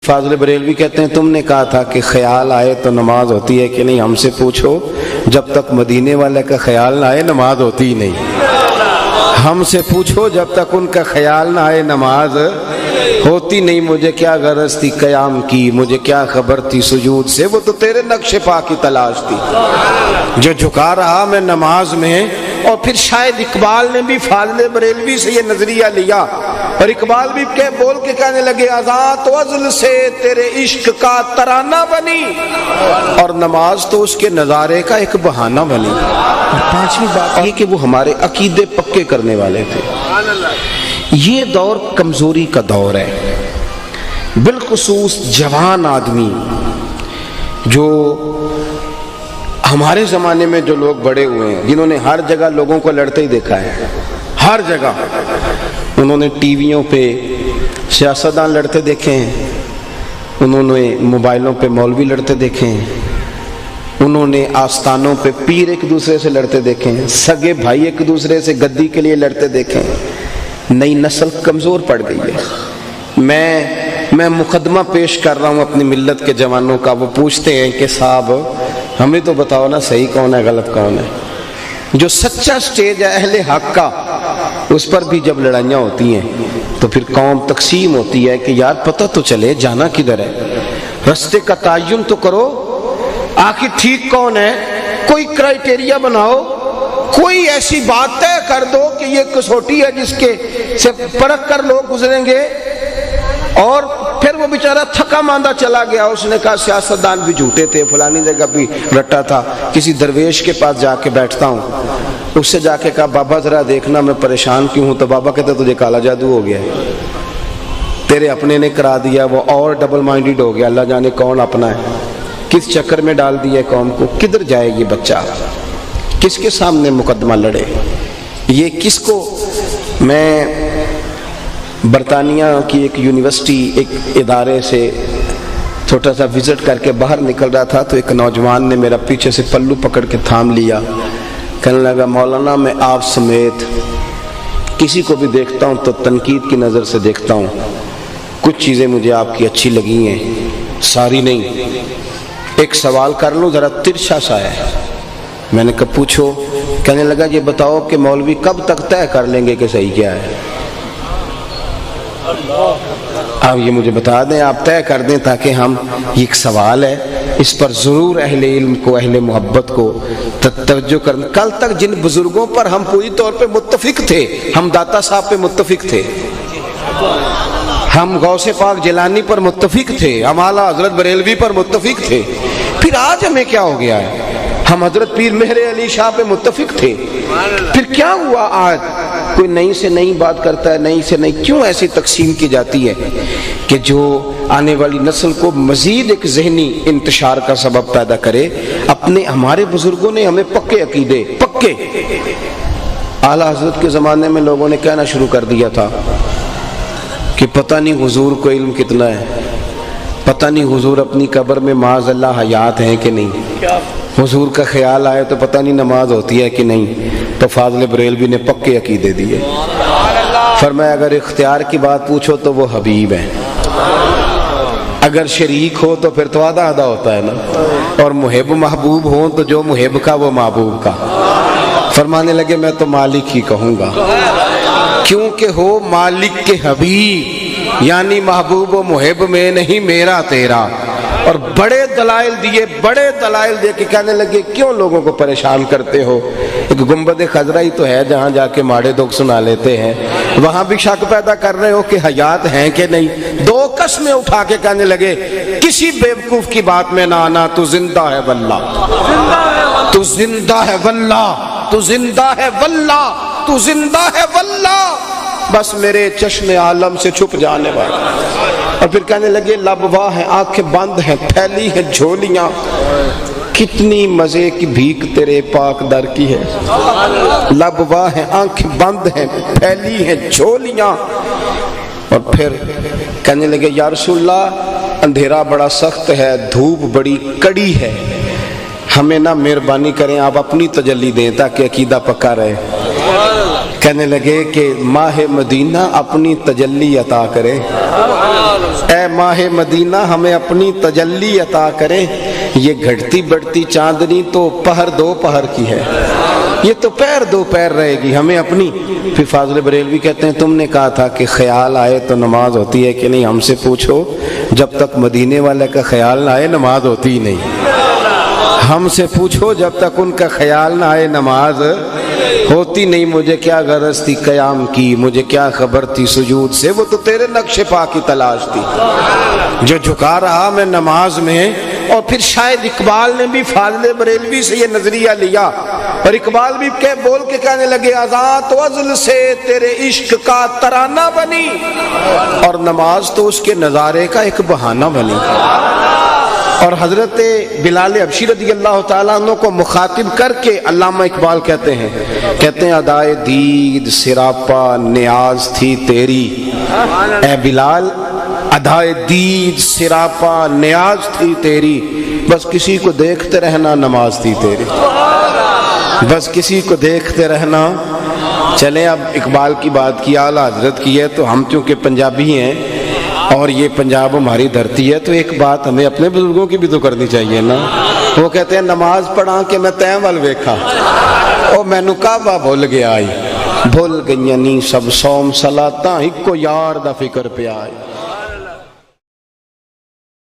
فاضل بریلوی کہتے ہیں تم نے کہا تھا کہ خیال آئے تو نماز ہوتی ہے کہ نہیں، ہم سے پوچھو جب تک مدینے والے کا خیال نہ آئے نماز ہوتی ہی نہیں۔ ہم سے پوچھو جب تک ان کا خیال نہ آئے نماز ہوتی نہیں۔ مجھے کیا غرض تھی قیام کی، مجھے کیا خبر تھی سجود سے، وہ تو تیرے نقش پا کی تلاش تھی جو جھکا رہا میں نماز میں۔ اور پھر شاید اقبال نے بھی فاضل بریلوی سے یہ نظریہ لیا، اور اقبال بھی بول کے کہنے لگے آزاد وزل سے تیرے عشق کا ترانہ بنی، اور نماز تو اس کے نظارے کا ایک بہانہ بنی۔ پانچویں بات یہ کہ وہ ہمارے عقیدے پکے کرنے والے تھے۔ یہ دور کمزوری کا دور ہے، بالخصوص جوان آدمی جو ہمارے زمانے میں جو لوگ بڑے ہوئے ہیں، جنہوں نے ہر جگہ لوگوں کو لڑتے ہی دیکھا ہے، ہر جگہ انہوں نے ٹی ویوں پہ سیاستدان لڑتے دیکھے ہیں، انہوں نے موبائلوں پہ مولوی لڑتے دیکھے ہیں، انہوں نے آستانوں پہ پیر ایک دوسرے سے لڑتے دیکھے ہیں، سگے بھائی ایک دوسرے سے گدی کے لیے لڑتے دیکھے ہیں۔ نئی نسل کمزور پڑ گئی ہے۔ میں مقدمہ پیش کر رہا ہوں اپنی ملت کے جوانوں کا۔ وہ پوچھتے ہیں کہ صاحب ہمیں تو بتاؤ نا صحیح کون ہے غلط کون ہے۔ جو سچا سٹیج ہے اہل حق کا، اس پر بھی جب لڑائیاں ہوتی ہیں تو پھر قوم تقسیم ہوتی ہے کہ یار پتہ تو چلے جانا کدھر ہے، رستے کا تعین تو کرو، آخر ٹھیک کون ہے، کوئی کرائٹیریا بناؤ، کوئی ایسی بات طے کر دو کہ یہ کسوٹی ہے جس کے سے پرکھ کر لوگ گزریں گے۔ اور پھر وہ بیچارہ تھکا ماندہ چلا گیا، اس نے کہا سیاستدان بھی جھوٹے تھے، فلانی جگہ بھی رٹا تھا، کسی درویش کے پاس جا کے بیٹھتا ہوں، اس سے جا کے کہا بابا ذرا دیکھنا میں پریشان کیوں ہوں، تو بابا کہتے تجھے کالا جادو ہو گیا ہے، تیرے اپنے نے کرا دیا، وہ اور ڈبل مائنڈڈ ہو گیا، اللہ جانے کون اپنا ہے، کس چکر میں ڈال دیا قوم کو، کدھر جائے یہ بچہ، کس کے سامنے مقدمہ لڑے، یہ کس کو۔ میں برطانیہ کی ایک یونیورسٹی ایک ادارے سے چھوٹا سا وزٹ کر کے باہر نکل رہا تھا تو ایک نوجوان نے میرا پیچھے سے پلو پکڑ کے تھام لیا، کہنے لگا مولانا میں آپ سمیت کسی کو بھی دیکھتا ہوں تو تنقید کی نظر سے دیکھتا ہوں، کچھ چیزیں مجھے آپ کی اچھی لگی ہیں، ساری نہیں، ایک سوال کر لوں ذرا ترچھا سا ہے۔ میں نے کہا پوچھو۔ کہنے لگا یہ بتاؤ کہ مولوی کب تک طے کر لیں گے کہ صحیح کیا ہے، آپ یہ مجھے بتا دیں، آپ طے کر دیں تاکہ ہم، یہ ایک سوال ہے، اس پر ضرور اہل علم کو، اہل محبت کو توجہ کرنا۔ کل تک جن بزرگوں پر ہم پوری طور پہ متفق تھے، ہم داتا صاحب پہ متفق تھے، ہم غوث پاک جیلانی پر متفق تھے، ہم اعلیٰ حضرت بریلوی پر متفق تھے، پھر آج ہمیں کیا ہو گیا ہے؟ ہم حضرت پیر مہر علی شاہ پہ متفق تھے، پھر کیا ہوا آج کوئی نئی سے نئی بات کرتا ہے، نئی سے نئی، کیوں ایسی تقسیم کی جاتی ہے کہ جو آنے والی نسل کو مزید ایک ذہنی انتشار کا سبب پیدا کرے۔ اپنے ہمارے بزرگوں نے ہمیں پکے عقیدے، پکے، اعلیٰ حضرت کے زمانے میں لوگوں نے کہنا شروع کر دیا تھا کہ پتہ نہیں حضور کو علم کتنا ہے، پتہ نہیں حضور اپنی قبر میں معاذ اللہ حیات ہیں کہ نہیں، حضور کا خیال آئے تو پتہ نہیں نماز ہوتی ہے کہ نہیں۔ تو فاضل بریلوی نے پکے عقیدے دیے، فرمایا اگر اختیار کی بات پوچھو تو وہ حبیب ہیں، اگر شریک ہو تو پھر تو آدھا آدھا ہوتا ہے نا، اور محب محبوب ہوں تو جو محب کا وہ محبوب کا۔ فرمانے لگے میں تو مالک ہی کہوں گا، کیونکہ ہو مالک کے حبیب، یعنی محبوب و محب میں نہیں میرا تیرا۔ اور بڑے دلائل دیے، بڑے دلائل دے کے کہنے لگے کیوں لوگوں کو پریشان کرتے ہو، ایک گنبد خضرا ہی تو ہے جہاں جا کے ماڑے دکھ سنا لیتے ہیں، وہاں بھی شک پیدا کر رہے ہو کہ حیات ہیں کہ نہیں۔ دو قسمیں اٹھا کے کہنے لگے کسی بیوقوف کی بات میں نہ آنا، تو زندہ ہے واللہ، تو زندہ ہے واللہ، تو زندہ ہے واللہ، تو زندہ ہے واللہ، بس میرے چشم عالم سے چھپ جانے والا۔ اور پھر کہنے لگے لب واہ ہیں، آنکھیں بند ہیں، پھیلی ہیں جھولیاں، کتنی مزے کی بھیک تیرے پاک در کی ہے، لب واہ ہیں، آنکھیں بند ہیں، پھیلی ہیں جھولیاں۔ اور پھر کہنے لگے یا رسول اللہ اندھیرا بڑا سخت ہے، دھوپ بڑی کڑی ہے، ہمیں نہ مہربانی کریں آپ اپنی تجلی دیں تاکہ عقیدہ پکا رہے۔ کہنے لگے کہ ماہ مدینہ اپنی تجلی عطا کرے، اے ماہ مدینہ ہمیں اپنی تجلی عطا کرے، یہ گھٹتی بڑھتی چاندنی تو پہر دو پہر کی ہے، یہ تو پیر دو پیر رہے گی، ہمیں اپنی۔ پھر فاضل بریلوی کہتے ہیں تم نے کہا تھا کہ خیال آئے تو نماز ہوتی ہے کہ نہیں، ہم سے پوچھو، جب تک مدینے والے کا خیال نہ آئے نماز ہوتی ہی نہیں، ہم سے پوچھو جب تک ان کا خیال نہ آئے نماز ہوتی نہیں۔ مجھے کیا غرض تھی قیام کی، مجھے کیا خبر تھی سجود سے، وہ تو تیرے نقش پا کی تلاش تھی، جو جھکا رہا میں نماز میں۔ اور پھر شاید اقبال نے بھی فاضل بریلوی سے یہ نظریہ لیا، اور اقبال بھی بول کے کہنے لگے آزاد وزل سے تیرے عشق کا ترانہ بنی، اور نماز تو اس کے نظارے کا ایک بہانہ بنی۔ اور حضرت بلال حبشی رضی اللہ تعالیٰ عنہ کو مخاطب کر کے علامہ اقبال کہتے ہیں ادائے دید سراپا نیاز تھی تیری، اے بلال ادائے دید سراپا نیاز تھی تیری، بس کسی کو دیکھتے رہنا نماز تھی تیری، بس کسی کو دیکھتے رہنا۔ چلیں اب اقبال کی بات کی، اعلیٰ حضرت کی ہے، تو ہم چونکہ پنجابی ہیں اور یہ پنجاب ہماری دھرتی ہے، تو ایک بات ہمیں اپنے بزرگوں کی بھی تو کرنی چاہیے نا۔ وہ کہتے ہیں نماز پڑھا کہ میں تیں وال ویکھا، او مینو کعبہ بھول گیا آئی، بھول گئیاں نی سب سوم صلاتاں، ہکو یار دا فکر پہ آئی۔